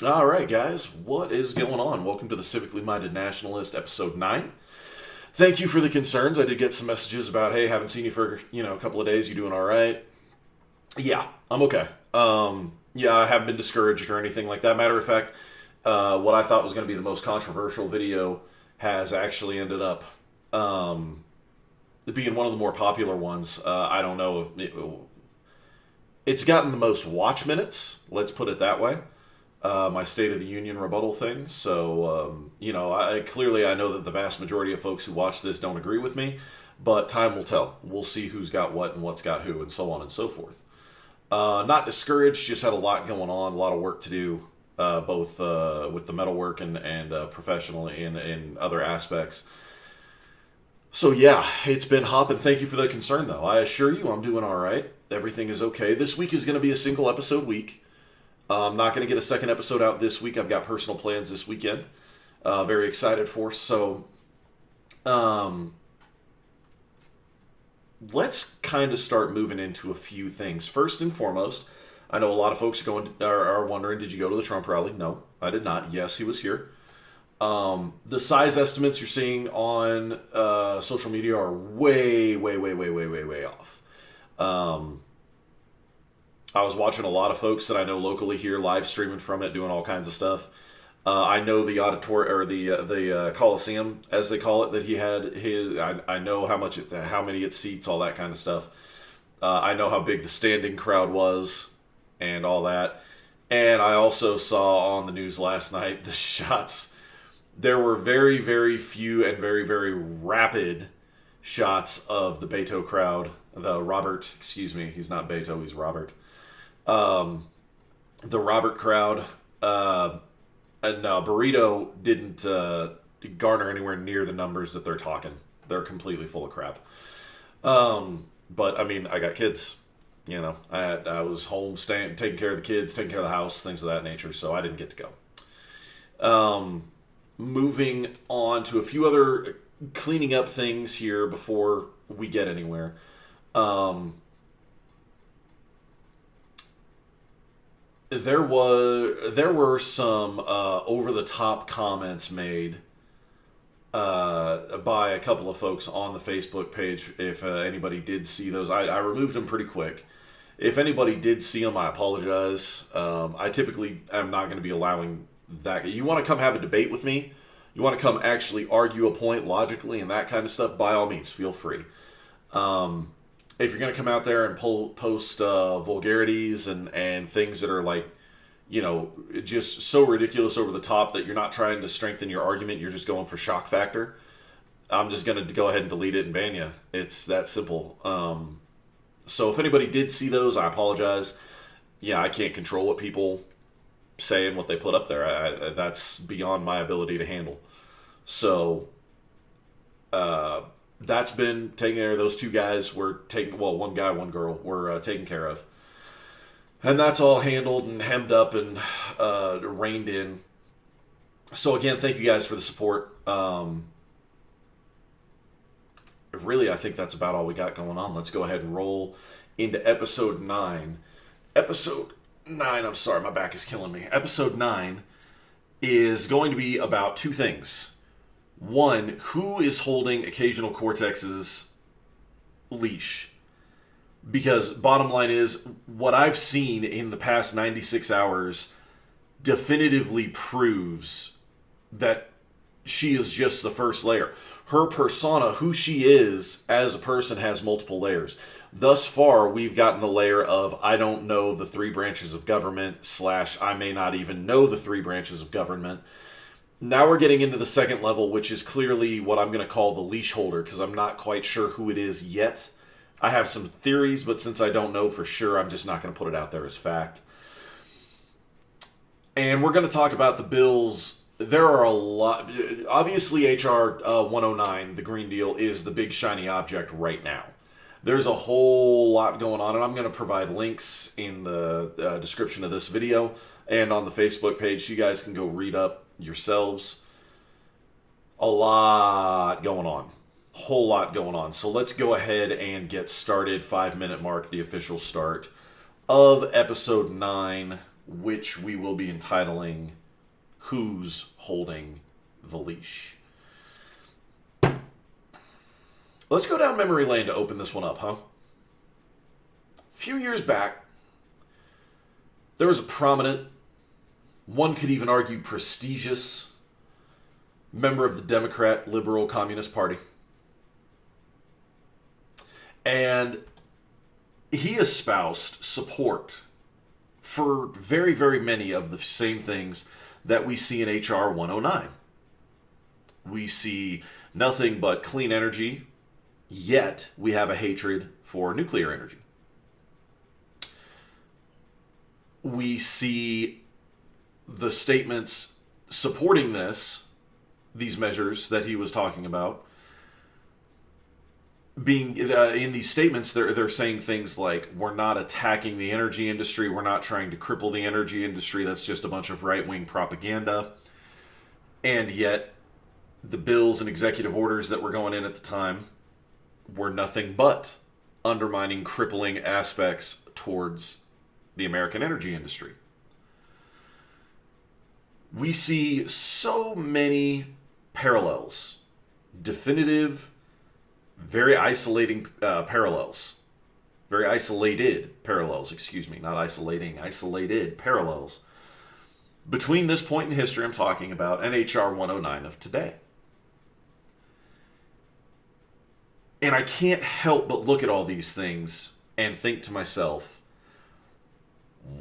All right, guys, what is going on? Welcome to the Civically Minded Nationalist, episode 9. Thank you for the concerns. I did get some messages about, hey, haven't seen you for, a couple of days. You doing all right? Yeah, I'm okay. Yeah, I haven't been discouraged or anything like that. Matter of fact, what I thought was going to be the most controversial video has actually ended up being one of the more popular ones. I don't know if it's gotten the most watch minutes, let's put it that way. My State of the Union rebuttal thing. So, I know that the vast majority of folks who watch this don't agree with me, but time will tell. We'll see who's got what and what's got who, and so on and so forth. Not discouraged, just had a lot going on, a lot of work to do, both with the metalwork and professionally in other aspects. So, yeah, it's been hopping. Thank you for the concern, though. I assure you I'm doing all right. Everything is okay. This week is going to be a single episode week. I'm not going to get a second episode out this week. I've got personal plans this weekend. Very excited for. So, let's kind of start moving into a few things. First and foremost, I know a lot of folks are wondering, did you go to the Trump rally? No, I did not. Yes, he was here. The size estimates you're seeing on social media are way, way, way, way, way, way, way off. I was watching a lot of folks that I know locally here live streaming from it, doing all kinds of stuff. I know the auditorium or the Coliseum, as they call it, that he had. I know how many it seats, all that kind of stuff. I know how big the standing crowd was, and all that. And I also saw on the news last night the shots. There were very, very few and very, very rapid shots of the Beto crowd. He's not Beto, he's Robert. The Robert crowd, and Burrito didn't garner anywhere near the numbers that they're talking. They're completely full of crap. But I mean, I got kids. I was home, taking care of the kids, taking care of the house, things of that nature. So I didn't get to go. Moving on to a few other cleaning up things here before we get anywhere. There were some over the top comments made by a couple of folks on the Facebook page. If anybody did see those, I removed them pretty quick. If anybody did see them, I apologize. I typically am not going to be allowing that. You want to come have a debate with me? You want to come actually argue a point logically and that kind of stuff? By all means, feel free. If you're going to come out there and post vulgarities and things that are like, just so ridiculous over the top that you're not trying to strengthen your argument, you're just going for shock factor, I'm just going to go ahead and delete it and ban you. It's that simple. So if anybody did see those, I apologize. Yeah, I can't control what people say and what they put up there. That's beyond my ability to handle. So, that's been taken care of. Those two guys were one guy, one girl were taken care of. And that's all handled and hemmed up and reined in. So again, thank you guys for the support. Really, I think that's about all we got going on. Let's go ahead and roll into episode 9. Episode 9, I'm sorry, my back is killing me. Episode 9 is going to be about two things. One, who is holding Occasional-Cortex's leash? Because bottom line is, what I've seen in the past 96 hours definitively proves that she is just the first layer. Her persona, who she is as a person, has multiple layers. Thus far, we've gotten the layer of, I don't know the three branches of government, / I may not even know the three branches of government. Now we're getting into the second level, which is clearly what I'm going to call the leash holder, because I'm not quite sure who it is yet. I have some theories, but since I don't know for sure, I'm just not going to put it out there as fact. And we're going to talk about the bills. There are a lot. Obviously, H.R. 109, the Green Deal, is the big shiny object right now. There's a whole lot going on, and I'm going to provide links in the description of this video and on the Facebook page so you guys can go read up yourselves. A lot going on. Whole lot going on. So let's go ahead and get started. 5-minute mark, the official start of episode 9. which we will be entitling Who's Holding the Leash. Let's go down memory lane to open this one up, huh? A few years back, there was a prominent, one could even argue prestigious, member of the Democrat Liberal Communist Party. And he espoused support for very, very many of the same things that we see in H.R. 109. We see nothing but clean energy, yet we have a hatred for nuclear energy. We see the statements supporting these measures that he was talking about, being in these statements, they're saying things like, we're not attacking the energy industry, we're not trying to cripple the energy industry, that's just a bunch of right-wing propaganda. And yet, the bills and executive orders that were going in at the time were nothing but undermining, crippling aspects towards the American energy industry. We see so many parallels, definitive, very isolating parallels. Very isolated parallels, not isolating, isolated parallels between this point in history I'm talking about and H.R. 109 of today. And I can't help but look at all these things and think to myself,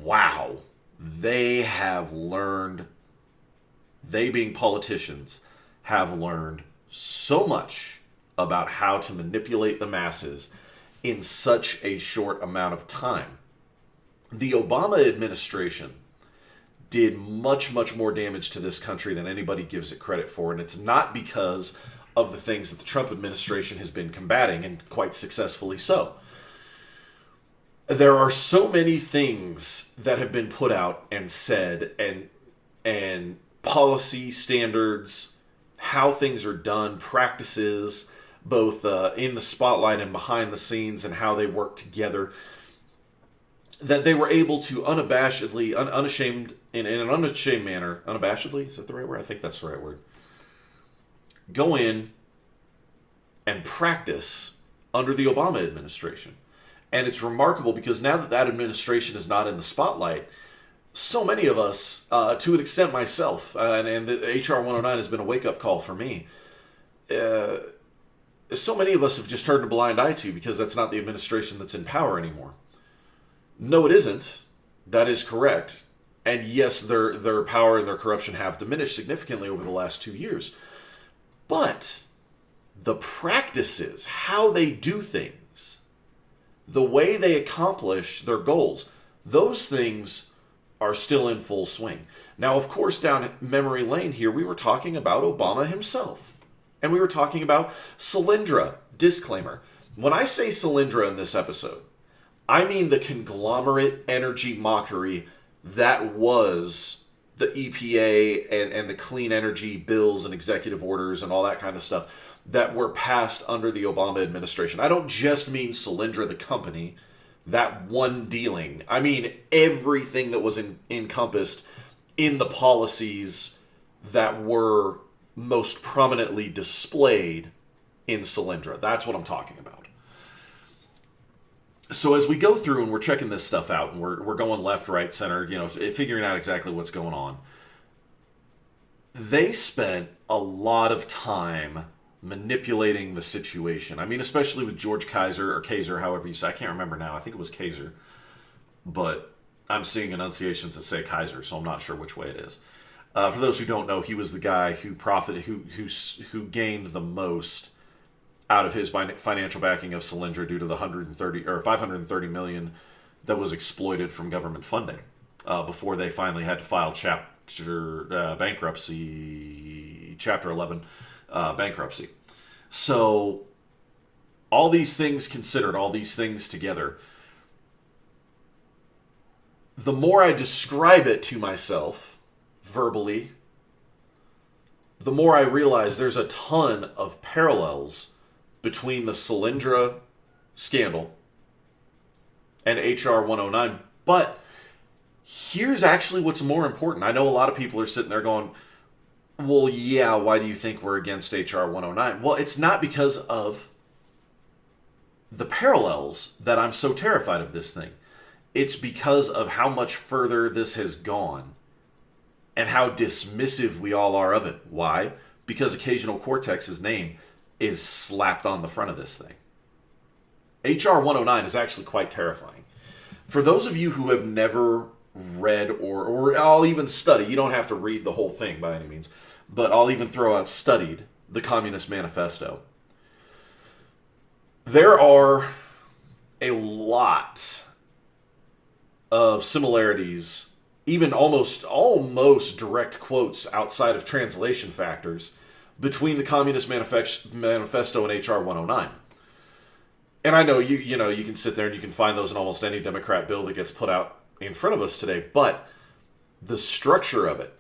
wow, they being politicians, have learned so much about how to manipulate the masses in such a short amount of time. The Obama administration did much, much more damage to this country than anybody gives it credit for, and it's not because of the things that the Trump administration has been combating, and quite successfully so. There are so many things that have been put out and said, and policy standards, how things are done, practices, both in the spotlight and behind the scenes, and how they work together, that they were able to unabashedly, unashamed, in an unashamed manner, unabashedly, is that the right word? I think that's the right word, go in and practice under the Obama administration. And it's remarkable because now that that administration is not in the spotlight, so many of us, to an extent myself, and the HR 109 has been a wake-up call for me, so many of us have just turned a blind eye to, because that's not the administration that's in power anymore. No, it isn't. That is correct. And yes, their power and their corruption have diminished significantly over the last 2 years. But the practices, how they do things, the way they accomplish their goals, those things are still in full swing. Now, of course, down memory lane here, we were talking about Obama himself. And we were talking about Solyndra. Disclaimer. When I say Solyndra in this episode, I mean the conglomerate energy mockery that was the EPA and the clean energy bills and executive orders and all that kind of stuff that were passed under the Obama administration. I don't just mean Solyndra, the company, that one dealing. I mean everything that was encompassed in the policies that were most prominently displayed in Solyndra. That's what I'm talking about. So as we go through and we're checking this stuff out and we're going left, right, center, figuring out exactly what's going on, they spent a lot of time manipulating the situation. I mean, especially with George Kaiser, or Kaiser, however you say. I can't remember now. I think it was Kaiser. But I'm seeing enunciations that say Kaiser, so I'm not sure which way it is. For those who don't know, he was the guy who profited, who gained the most out of his financial backing of Solyndra due to the 530 million that was exploited from government funding before they finally had to file Chapter 11 bankruptcy. So all these things considered, all these things together, the more I describe it to myself verbally, the more I realize there's a ton of parallels between the Solyndra scandal and HR 109. But Here's actually what's more important. I know a lot of people are sitting there going, well, yeah, why do you think we're against H.R. 109? Well, it's not because of the parallels that I'm so terrified of this thing. It's because of how much further this has gone and how dismissive we all are of it. Why? Because Occasional-Cortex's name is slapped on the front of this thing. H.R. 109 is actually quite terrifying. For those of you who have never read or I'll even study, you don't have to read the whole thing by any means, but I'll even throw out studied the Communist Manifesto. There are a lot of similarities, even almost direct quotes outside of translation factors, between the Communist Manifesto and H.R. 109. And I know you can sit there and you can find those in almost any Democrat bill that gets put out in front of us today, but the structure of it,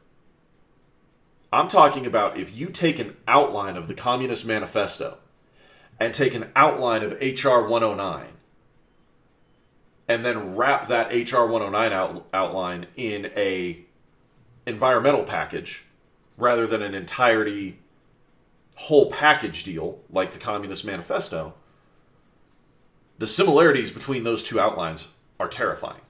I'm talking about if you take an outline of the Communist Manifesto and take an outline of H.R. 109 and then wrap that H.R. 109 outline in a environmental package rather than an entirety whole package deal like the Communist Manifesto, the similarities between those two outlines are terrifying.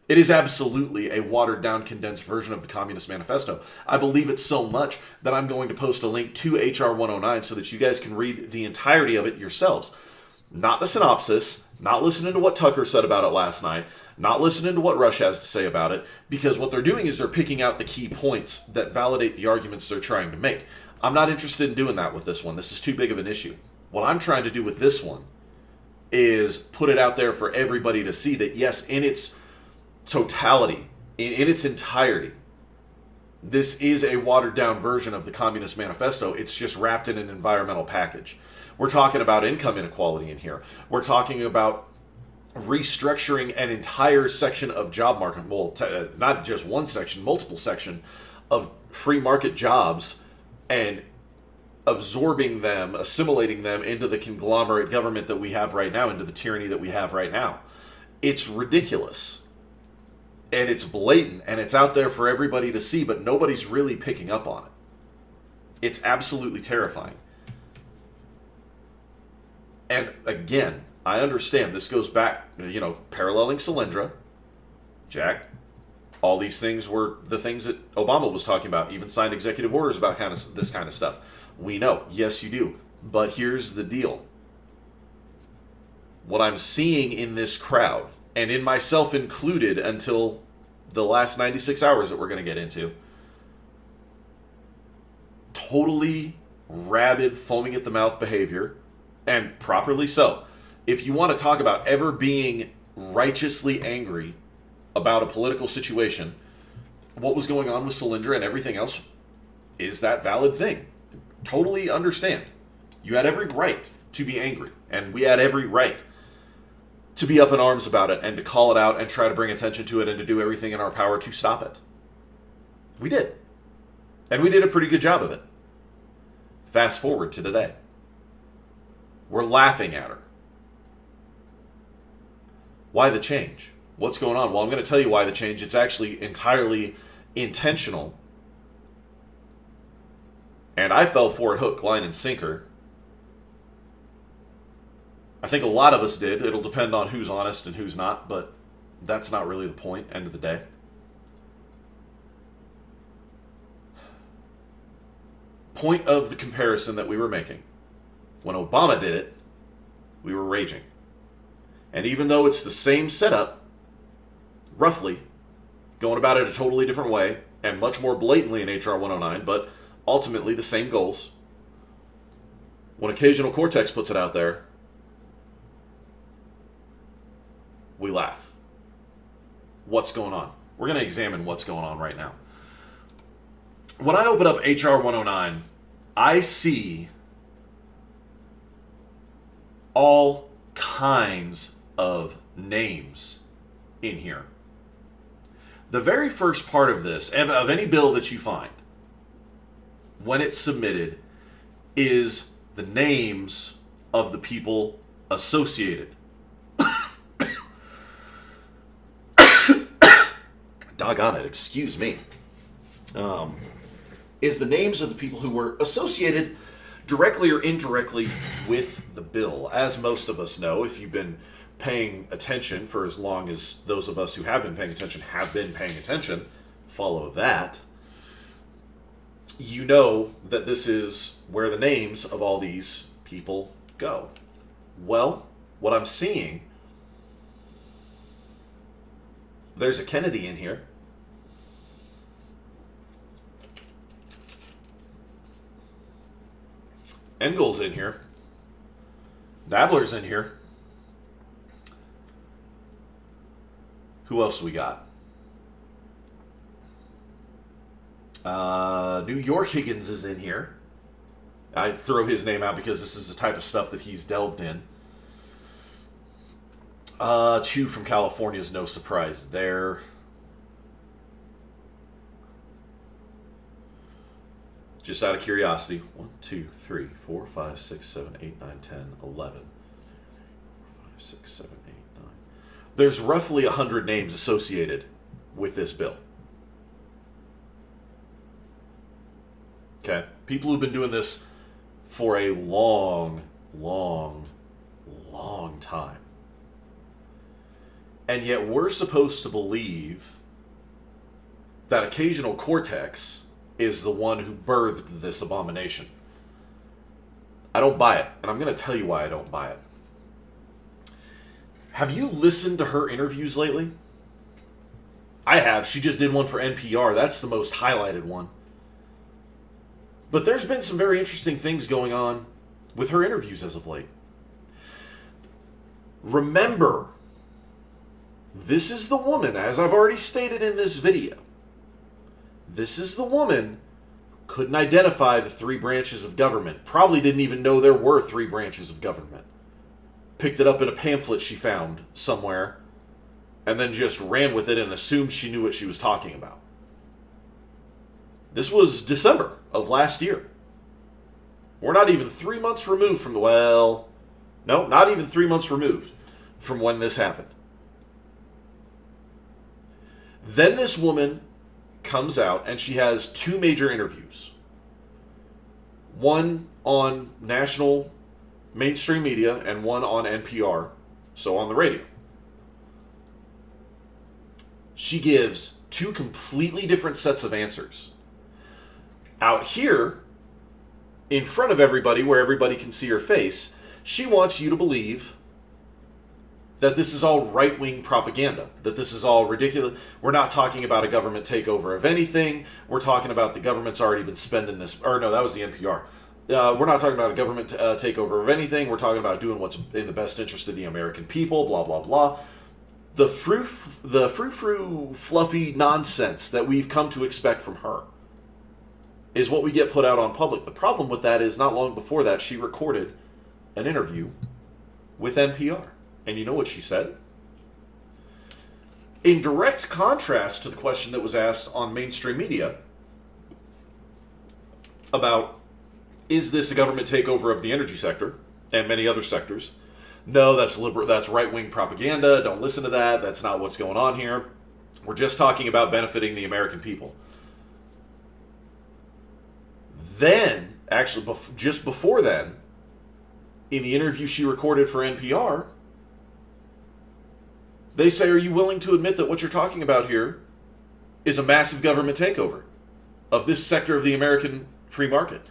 It is absolutely a watered-down, condensed version of the Communist Manifesto. I believe it so much that I'm going to post a link to H.R. 109 so that you guys can read the entirety of it yourselves. Not the synopsis, not listening to what Tucker said about it last night, not listening to what Rush has to say about it, because what they're doing is they're picking out the key points that validate the arguments they're trying to make. I'm not interested in doing that with this one. This is too big of an issue. What I'm trying to do with this one is put it out there for everybody to see that, yes, in its totality, in its entirety, this is a watered-down version of the Communist Manifesto. It's just wrapped in an environmental package. We're talking about income inequality in here. We're talking about restructuring an entire section of job market, well, not just one section, multiple section of free market jobs and absorbing them, assimilating them into the conglomerate government that we have right now, into the tyranny that we have right now. It's ridiculous. And it's blatant, and it's out there for everybody to see, but nobody's really picking up on it. It's absolutely terrifying. And again, I understand this goes back, paralleling Solyndra, Jack. All these things were the things that Obama was talking about, even signed executive orders about this kind of stuff. We know, yes, you do. But here's the deal. What I'm seeing in this crowd, and in myself included until the last 96 hours that we're going to get into, totally rabid, foaming at the mouth behavior, and properly so. If you want to talk about ever being righteously angry about a political situation, what was going on with Solyndra and everything else is that valid thing. Totally understand. You had every right to be angry, and we had every right to be up in arms about it and to call it out and try to bring attention to it and to do everything in our power to stop it. We did. And we did a pretty good job of it. Fast forward to today. We're laughing at her. Why the change? What's going on? Well, I'm going to tell you why the change. It's actually entirely intentional. And I fell for it hook, line, and sinker. I think a lot of us did. It'll depend on who's honest and who's not, but that's not really the point, end of the day. Point of the comparison that we were making. When Obama did it, we were raging. And even though it's the same setup, roughly, going about it a totally different way, and much more blatantly in H.R. 109, but ultimately the same goals, when Occasional-Cortex puts it out there, we laugh. What's going on? We're going to examine what's going on right now. When I open up H.R. 109, I see all kinds of names in here. The very first part of this, of any bill that you find, when it's submitted, is the names of the people associated. doggone it, excuse me, is the names of the people who were associated directly or indirectly with the bill. As most of us know, if you've been paying attention for as long as those of us who have been paying attention, follow that, you know that this is where the names of all these people go. Well, what I'm seeing, there's a Kennedy in here. Engel's in here. Nadler's in here. Who else we got? New York Higgins is in here. I throw his name out because this is the type of stuff that he's delved in. Chu from California is no surprise there. Just out of curiosity, 1, 2, 3, 4, 5, 6, 7, 8, 9, 10, 11. 5, 6, 7, 8, 9. There's roughly 100 names associated with this bill. Okay? People who've been doing this for a long time. And yet we're supposed to believe that Occasional-Cortex is the one who birthed this abomination. I don't buy it, and I'm going to tell you why I don't buy it. Have you listened to her interviews lately? I have. She just did one for NPR. That's the most highlighted one. But there's been some very interesting things going on with her interviews as of late. Remember, this is the woman, as I've already stated in this video, this is the woman who couldn't identify the 3 branches of government. Probably didn't even know there were 3 branches of government. Picked it up in a pamphlet she found somewhere, and then just ran with it and assumed she knew what she was talking about. This was December of last year. We're not even 3 months removed from not even 3 months removed from when this happened. Then this woman comes out and she has 2 major interviews. One on national mainstream media and one on NPR, so on the radio. She gives 2 completely different sets of answers. Out here, in front of everybody, where everybody can see her face, she wants you to believe that this is all right-wing propaganda, that this is all ridiculous. We're not talking about a government takeover of anything. We're talking about the government's already been spending this, or no, that was the NPR. We're not talking about a government takeover of anything. We're talking about doing what's in the best interest of the American people, blah, blah, blah. The frou-frou, fluffy nonsense that we've come to expect from her is what we get put out on public. The problem with that is not long before that, she recorded an interview with NPR. And you know what she said? In direct contrast to the question that was asked on mainstream media about, is this a government takeover of the energy sector and many other sectors? No, that's right-wing propaganda. Don't listen to that. That's not what's going on here. We're just talking about benefiting the American people. Then, actually, just before then, in the interview she recorded for NPR, they say, are you willing to admit that what you're talking about here is a massive government takeover of this sector of the American free market?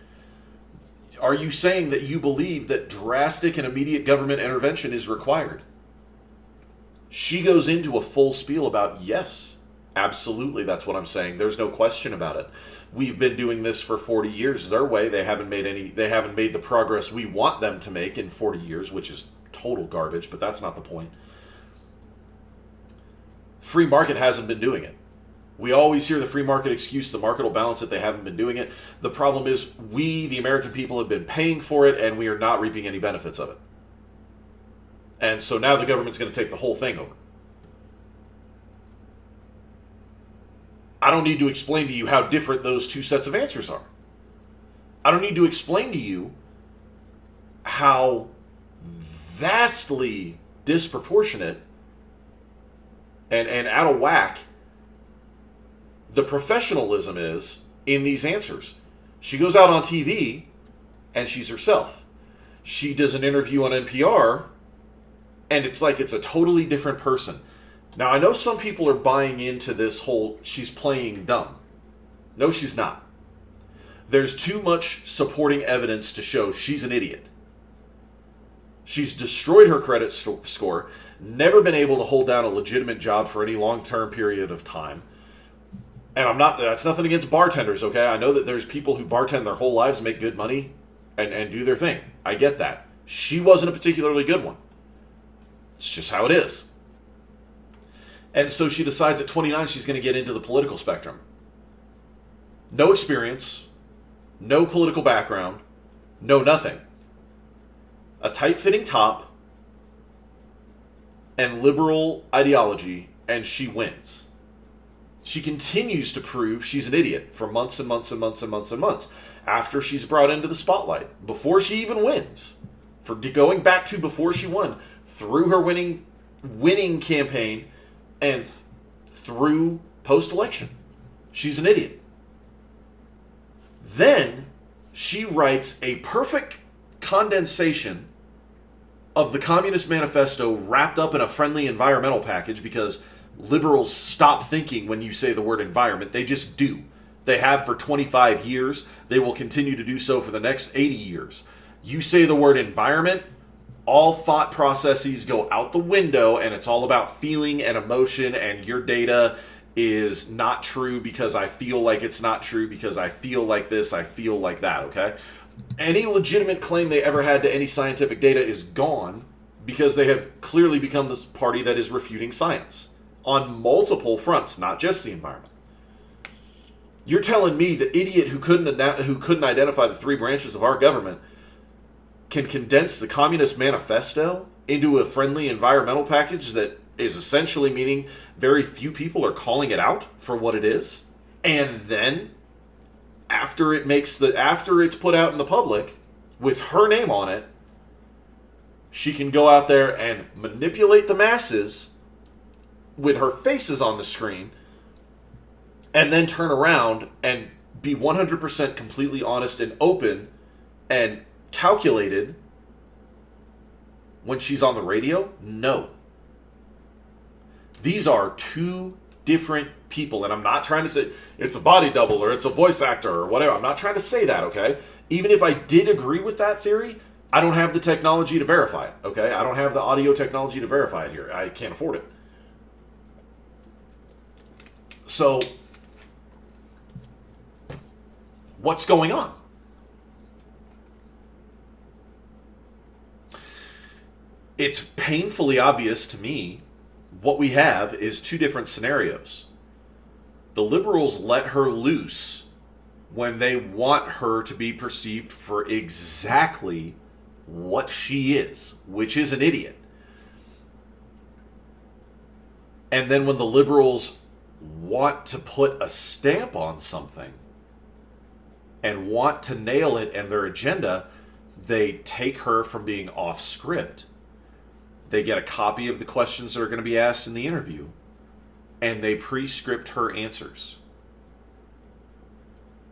Are you saying that you believe that drastic and immediate government intervention is required? She goes into a full spiel about, yes, absolutely, that's what I'm saying. There's no question about it. We've been doing this for 40 years their way. They haven't made the progress we want them to make in 40 years, which is total garbage, but that's not the point. Free market hasn't been doing it. We always hear the free market excuse, the market will balance it, they haven't been doing it. The problem is we, the American people, have been paying for it and we are not reaping any benefits of it. And so now the government's going to take the whole thing over. I don't need to explain to you how different those 2 sets of answers are. I don't need to explain to you how vastly disproportionate and out of whack the professionalism is in these answers. She goes out on TV and she's herself. She does an interview on NPR and it's like it's a totally different person. Now, I know some people are buying into this whole she's playing dumb. No, she's not. There's too much supporting evidence to show she's an idiot. She's destroyed her credit score, never been able to hold down a legitimate job for any long-term period of time. And that's nothing against bartenders, okay? I know that there's people who bartend their whole lives, make good money, and do their thing. I get that. She wasn't a particularly good one. It's just how it is. And so she decides at 29 she's going to get into the political spectrum. No experience, no political background, no nothing. A tight-fitting top and liberal ideology, and she wins. She continues to prove she's an idiot for months and months and months and months and months after she's brought into the spotlight, before she even wins. For going back to before she won, through her winning campaign and through post-election. She's an idiot. Then she writes a perfect condensation of the Communist Manifesto wrapped up in a friendly environmental package, because liberals stop thinking when you say the word environment. They just do. They have for 25 years. They will continue to do so for the next 80 years. You say the word environment, all thought processes go out the window, and it's all about feeling and emotion, and your data is not true because I feel like it's not true, because I feel like this, I feel like that, okay? Any legitimate claim they ever had to any scientific data is gone, because they have clearly become this party that is refuting science on multiple fronts, not just the environment. You're telling me the idiot who couldn't identify the three branches of our government can condense the Communist Manifesto into a friendly environmental package that is essentially meaning very few people are calling it out for what it is, and then after it's put out in the public with her name on it, she can go out there and manipulate the masses with her faces on the screen, and then turn around and be 100% completely honest and open and calculated when she's on the radio? No. These are two different people, and I'm not trying to say it's a body double or it's a voice actor or whatever. I'm not trying to say that, okay? Even if I did agree with that theory, I don't have the technology to verify it, okay? I don't have the audio technology to verify it here. I can't afford it. So, what's going on? It's painfully obvious to me what we have is two different scenarios. The liberals let her loose when they want her to be perceived for exactly what she is, which is an idiot. And then when the liberals want to put a stamp on something and want to nail it and their agenda, they take her from being off script. They get a copy of the questions that are going to be asked in the interview, and they pre-script her answers.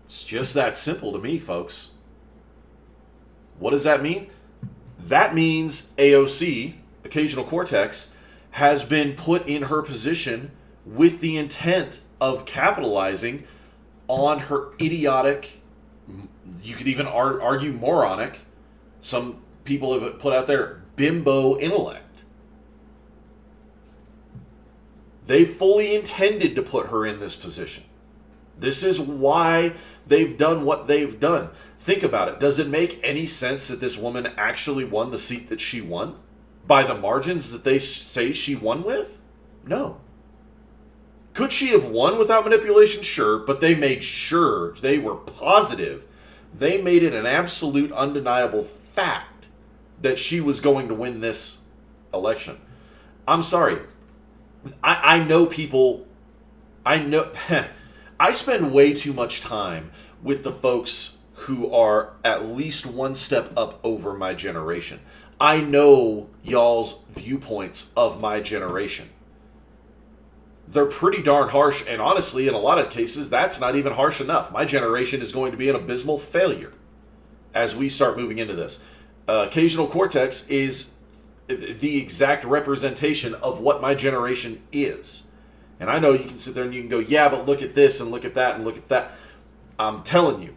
It's just that simple to me, folks. What does that mean? That means AOC, Occasional-Cortex, has been put in her position with the intent of capitalizing on her idiotic, you could even argue moronic, some people have put out there, bimbo intellect. They fully intended to put her in this position. This is why they've done what they've done. Think about it. Does it make any sense that this woman actually won the seat that she won? By the margins that they say she won with? No. Could she have won without manipulation? Sure, but they made sure, they were positive, they made it an absolute undeniable fact that she was going to win this election. I'm sorry. I know people, I spend way too much time with the folks who are at least one step up over my generation. I know y'all's viewpoints of my generation. they're pretty darn harsh, and honestly, in a lot of cases, that's not even harsh enough. My generation is going to be an abysmal failure as we start moving into this. Occasional-Cortex is the exact representation of what my generation is. And I know you can sit there and you can go, yeah, but look at this and look at that and look at that. I'm telling you,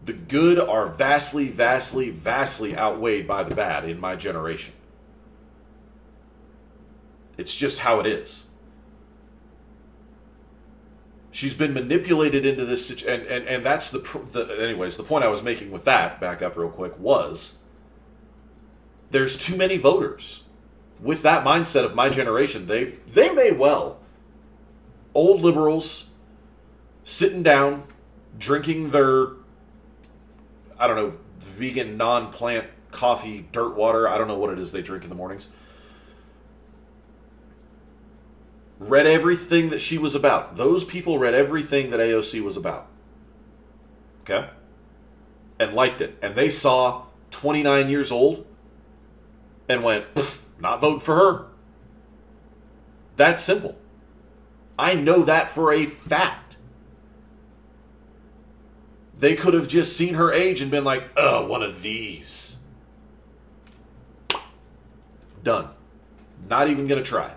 the good are vastly, vastly, vastly outweighed by the bad in my generation. It's just how it is. She's been manipulated into this situation, and that's anyways, the point I was making with that, back up real quick, was there's too many voters with that mindset of my generation. They may well, old liberals sitting down, drinking their, I don't know, vegan, non-plant coffee, dirt water, I don't know what it is they drink in the mornings, read everything that she was about. Those people read everything that AOC was about. Okay? And liked it. And they saw 29 years old and went, not voting for her. That's simple. I know that for a fact. They could have just seen her age and been like, oh, one of these. Done. Not even going to try.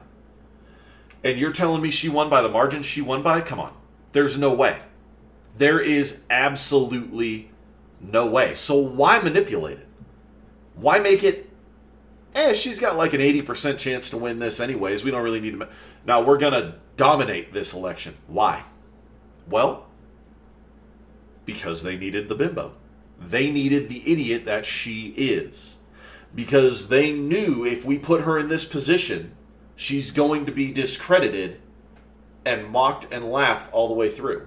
And you're telling me she won by the margin she won by? Come on. There's no way. There is absolutely no way. So why manipulate it? Why make it, she's got like an 80% chance to win this anyways. We don't really need to. Now we're going to dominate this election. Why? Well, because they needed the bimbo. They needed the idiot that she is. Because they knew if we put her in this position, she's going to be discredited and mocked and laughed all the way through.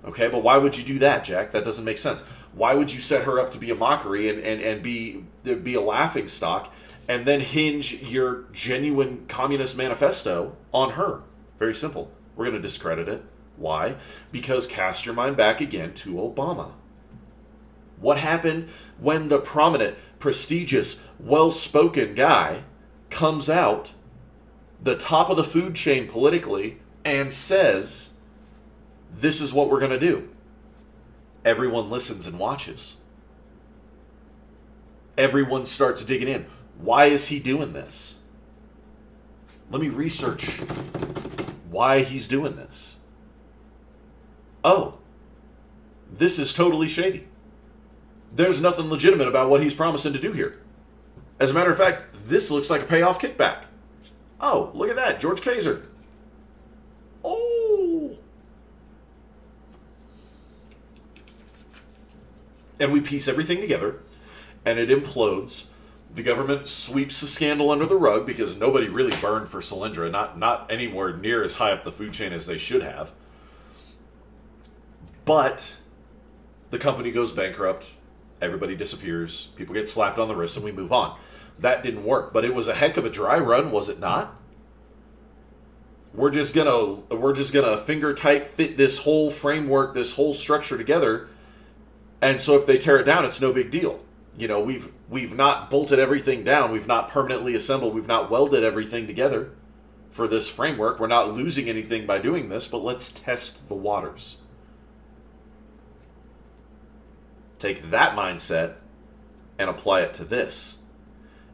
Okay, but why would you do that, Jack? That doesn't make sense. Why would you set her up to be a mockery and be a laughing stock and then hinge your genuine communist manifesto on her? Very simple. We're going to discredit it. Why? Because cast your mind back again to Obama. What happened when the prominent, prestigious, well-spoken guy comes out the top of the food chain politically and says, this is what we're going to do? Everyone listens and watches. Everyone starts digging in. Why is he doing this? Let me research why he's doing this. Oh, this is totally shady. There's nothing legitimate about what he's promising to do here. As a matter of fact, this looks like a payoff kickback. Oh, look at that. George Kaiser. Oh. And we piece everything together, and it implodes. The government sweeps the scandal under the rug because nobody really burned for Solyndra, not anywhere near as high up the food chain as they should have. But the company goes bankrupt. Everybody disappears. People get slapped on the wrist, and we move on. That didn't work, but it was a heck of a dry run, was it not? We're just gonna finger tight fit this whole framework, this whole structure together, and so if they tear it down, it's no big deal. You know, we've not bolted everything down, we've not permanently assembled, we've not welded everything together for this framework. We're not losing anything by doing this, but let's test the waters. Take that mindset and apply it to this.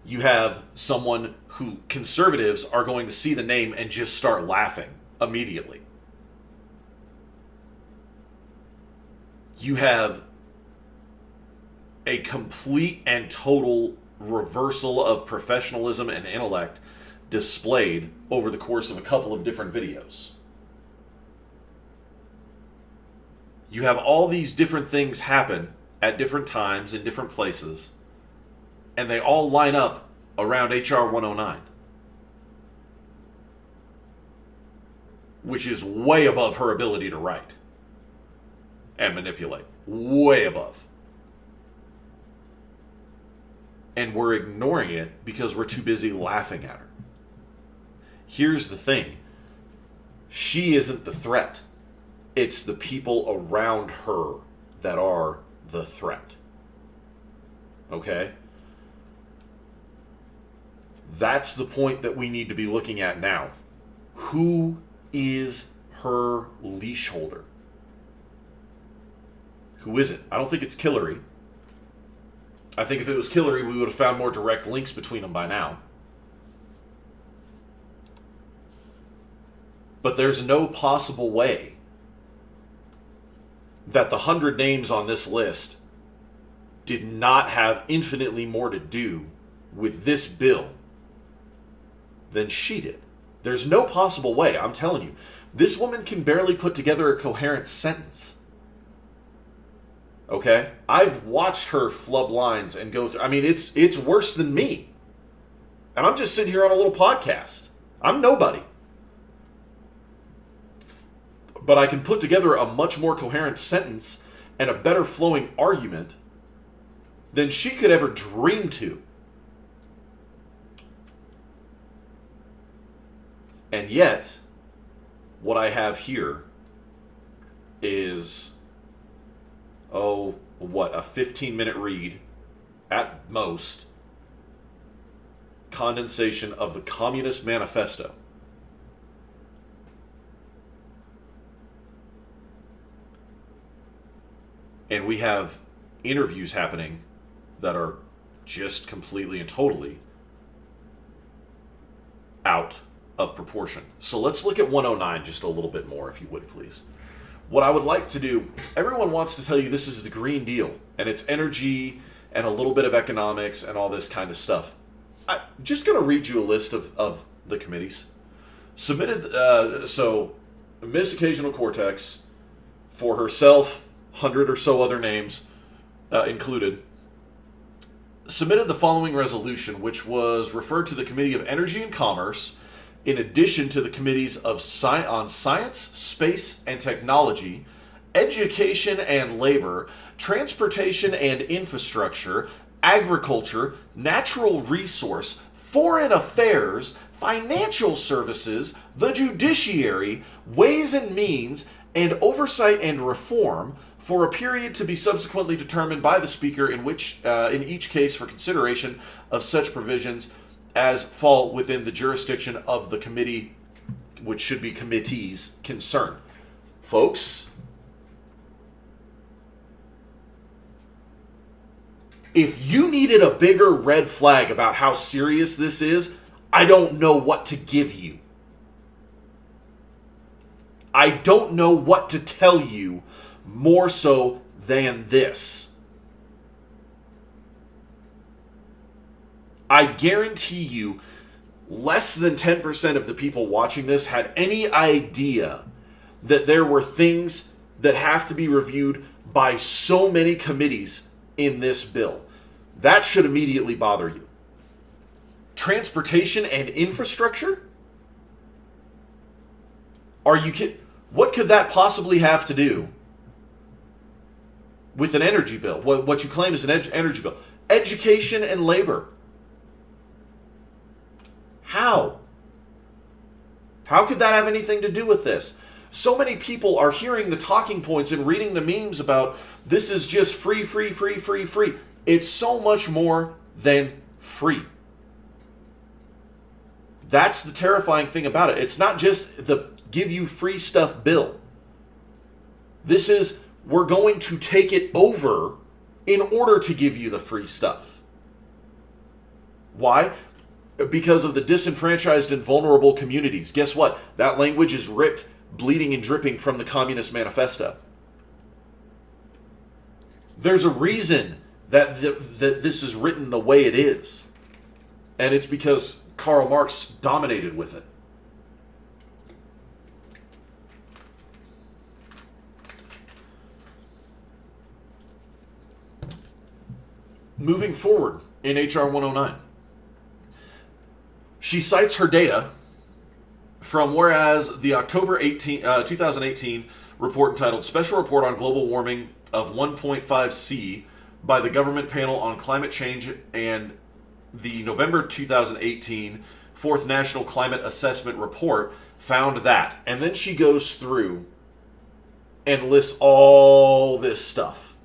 You have someone who conservatives are going to see the name and just start laughing immediately. You have a complete and total reversal of professionalism and intellect displayed over the course of a couple of different videos. You have all these different things happen at different times in different places, and they all line up around HR 109, which is way above her ability to write and manipulate. Way above. And we're ignoring it because we're too busy laughing at her. Here's the thing. She isn't the threat. It's the people around her that are the threat. Okay? That's the point that we need to be looking at now. Who is her leash holder? Who is it? I don't think it's Hillary. I think if it was Hillary, we would have found more direct links between them by now. But there's no possible way that the 100 names on this list did not have infinitely more to do with this bill than she did. There's no possible way, I'm telling you. This woman can barely put together a coherent sentence. Okay? I've watched her flub lines and go through. I mean, it's worse than me. And I'm just sitting here on a little podcast. I'm nobody. But I can put together a much more coherent sentence and a better flowing argument than she could ever dream to. And yet, what I have here is, a 15-minute read, at most, condensation of the Communist Manifesto. And we have interviews happening that are just completely and totally out of proportion. So let's look at 109 just a little bit more, if you would, please. What I would like to do, everyone wants to tell you this is the Green Deal, and it's energy and a little bit of economics and all this kind of stuff. I'm just going to read you a list of the committees. Submitted, so Miss Occasional-Cortex, for herself, 100 or so other names included, submitted the following resolution, which was referred to the Committee of Energy and Commerce, in addition to the committees on Science, Space and Technology, Education and Labor, Transportation and Infrastructure, Agriculture, Natural Resource, Foreign Affairs, Financial Services, the Judiciary, Ways and Means, and Oversight and Reform, for a period to be subsequently determined by the Speaker, in each case for consideration of such provisions as fall within the jurisdiction of the committee, which should be committees concerned. Folks, if you needed a bigger red flag about how serious this is, I don't know what to give you. I don't know what to tell you more so than this. I guarantee you less than 10% of the people watching this had any idea that there were things that have to be reviewed by so many committees in this bill. That should immediately bother you. Transportation and infrastructure? Are you kidding? What could that possibly have to do with an energy bill? What you claim is an energy bill. Education and labor. How? How could that have anything to do with this? So many people are hearing the talking points and reading the memes about this is just free, free, free, free, free. It's so much more than free. That's the terrifying thing about it. It's not just the give you free stuff bill. This is, we're going to take it over in order to give you the free stuff. Why? Because of the disenfranchised and vulnerable communities. Guess what? That language is ripped, bleeding and dripping from the Communist Manifesto. There's a reason that this is written the way it is. And it's because Karl Marx dominated with it. Moving forward in H.R. 109, she cites her data from whereas the October 2018 report entitled Special Report on Global Warming of 1.5 C by the Government Panel on Climate Change and the November 2018 Fourth National Climate Assessment Report found that. And then she goes through and lists all this stuff.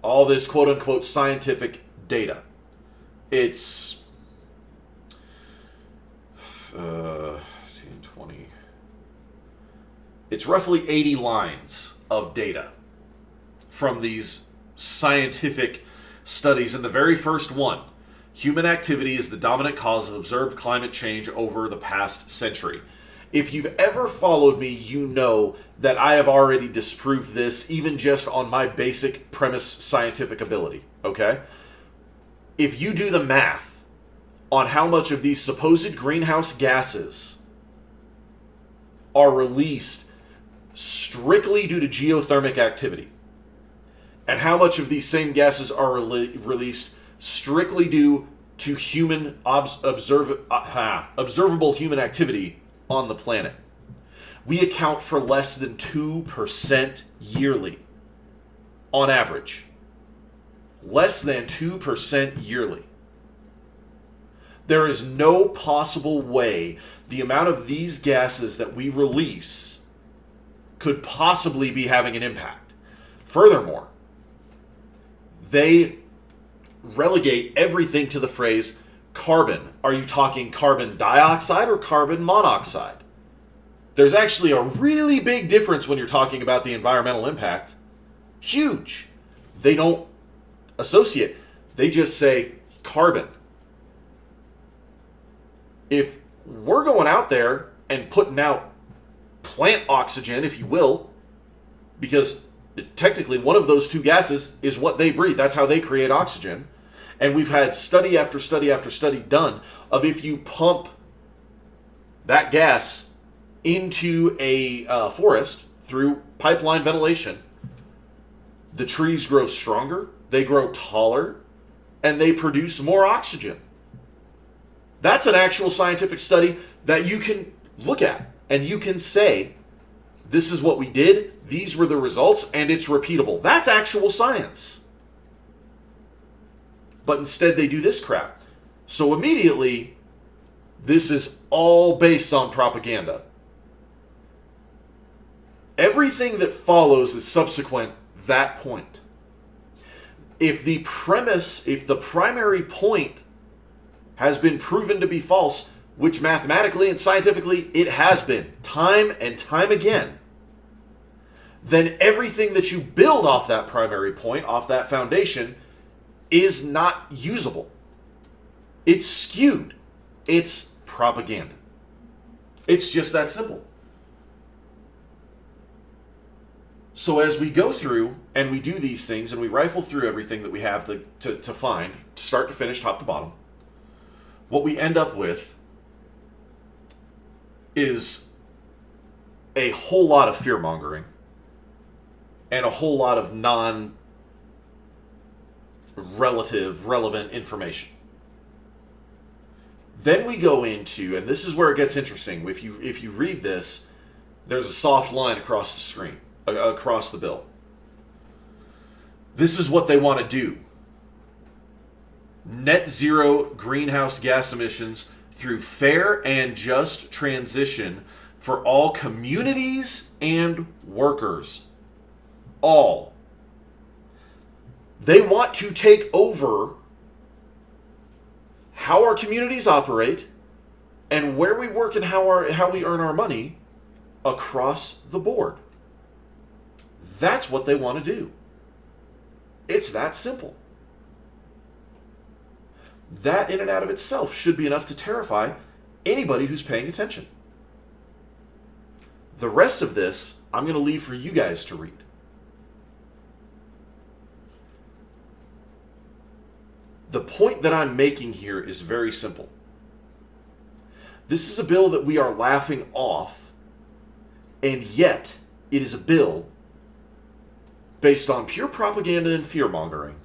All this quote-unquote scientific data. It's 20. It's roughly 80 lines of data from these scientific studies. And the very first one, human activity is the dominant cause of observed climate change over the past century. If you've ever followed me, you know that I have already disproved this, even just on my basic premise scientific ability, okay? If you do the math on how much of these supposed greenhouse gases are released strictly due to geothermic activity, and how much of these same gases are released strictly due to human observable human activity on the planet, we account for less than 2% yearly on average. Less than 2% yearly. There is no possible way the amount of these gases that we release could possibly be having an impact. Furthermore, they relegate everything to the phrase carbon. Are you talking carbon dioxide or carbon monoxide? There's actually a really big difference when you're talking about the environmental impact. Huge. They don't associate. They just say carbon. If we're going out there and putting out plant oxygen, if you will, because technically one of those two gases is what they breathe. That's how they create oxygen. And we've had study after study after study done of if you pump that gas into a forest through pipeline ventilation, the trees grow stronger, they grow taller, and they produce more oxygen. That's an actual scientific study that you can look at and you can say, this is what we did, these were the results, and it's repeatable. That's actual science. But instead they do this crap. So immediately, this is all based on propaganda. Everything that follows is subsequent that point. If the primary point has been proven to be false, which mathematically and scientifically it has been time and time again, then everything that you build off that primary point, off that foundation, is not usable. It's skewed. It's propaganda. It's just that simple. So as we go through and we do these things and we rifle through everything that we have to find, start to finish, top to bottom, what we end up with is a whole lot of fear-mongering and a whole lot of relevant information. Then we go into, and this is where it gets interesting. If you read this, there's a soft line across the screen, across the bill. This is what they want to do. Net zero greenhouse gas emissions through fair and just transition for all communities and workers. All. They want to take over how our communities operate and where we work and how we earn our money across the board. That's what they want to do. It's that simple. That in and out of itself should be enough to terrify anybody who's paying attention. The rest of this, I'm going to leave for you guys to read. The point that I'm making here is very simple. This is a bill that we are laughing off, and yet it is a bill based on pure propaganda and fear-mongering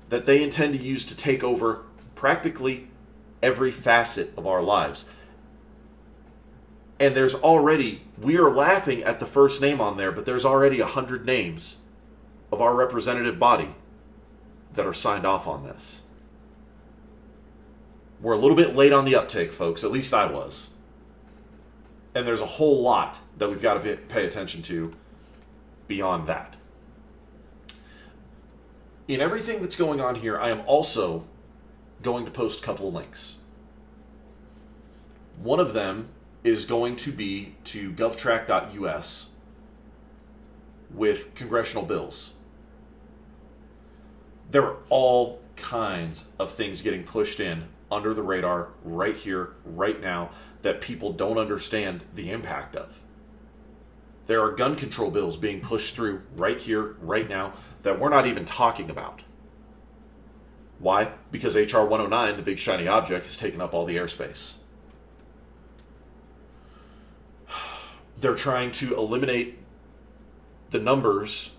that they intend to use to take over practically every facet of our lives. And there's already, we are laughing at the first name on there, but there's already 100 names of our representative body that are signed off on this. We're a little bit late on the uptake, folks. At least I was. And there's a whole lot that we've got to pay attention to beyond that. In everything that's going on here, I am also going to post a couple of links. One of them is going to be to govtrack.us with congressional bills. There are all kinds of things getting pushed in under the radar right here, right now, that people don't understand the impact of. There are gun control bills being pushed through right here, right now, that we're not even talking about. Why? Because HR 109, the big shiny object, has taken up all the airspace. They're trying to eliminate the numbers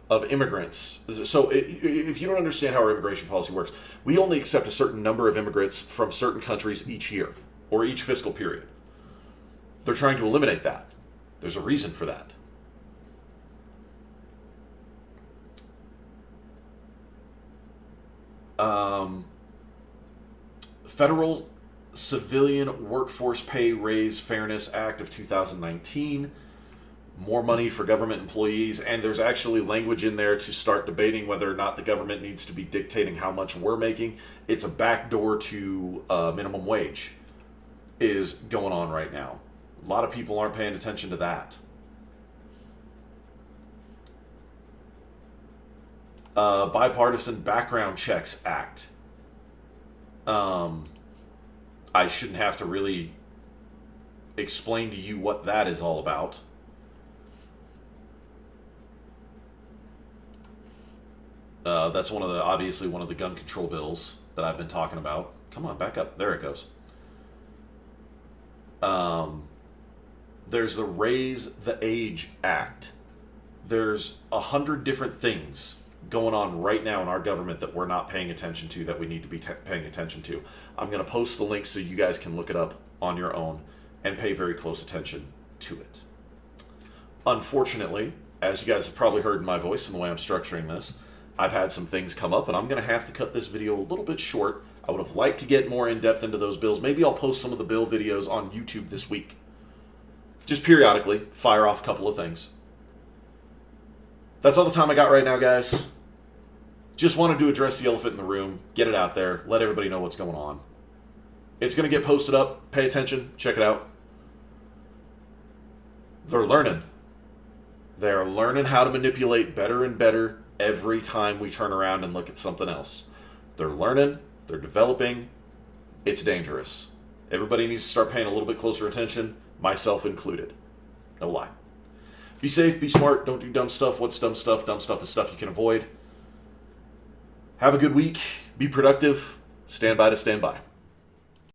of immigrants. So if you don't understand how our immigration policy works, we only accept a certain number of immigrants from certain countries each year or each fiscal period. They're trying to eliminate that. There's a reason for that. Federal Civilian Workforce Pay Raise Fairness Act of 2019. More money for government employees, and there's actually language in there to start debating whether or not the government needs to be dictating how much we're making. It's a backdoor to minimum wage is going on right now. A lot of people aren't paying attention to that. Bipartisan Background Checks Act. I shouldn't have to really explain to you what that is all about. That's obviously one of the gun control bills that I've been talking about. Come on, back up. There it goes. There's the Raise the Age Act. There's 100 different things going on right now in our government that we're not paying attention to, that we need to be paying attention to. I'm going to post the link so you guys can look it up on your own and pay very close attention to it. Unfortunately, as you guys have probably heard in my voice and the way I'm structuring this, I've had some things come up and I'm going to have to cut this video a little bit short. I would have liked to get more in depth into those bills. Maybe I'll post some of the bill videos on YouTube this week. Just periodically, fire off a couple of things. That's all the time I got right now, guys. Just wanted to address the elephant in the room, get it out there, let everybody know what's going on. It's going to get posted up. Pay attention. Check it out. They're learning. They're learning how to manipulate better and better every time we turn around and look at something else. They're learning. They're developing. It's dangerous. Everybody needs to start paying a little bit closer attention, myself included. No lie. Be safe, be smart, don't do dumb stuff. What's dumb stuff? Dumb stuff is stuff you can avoid. Have a good week. Be productive. Stand by to stand by.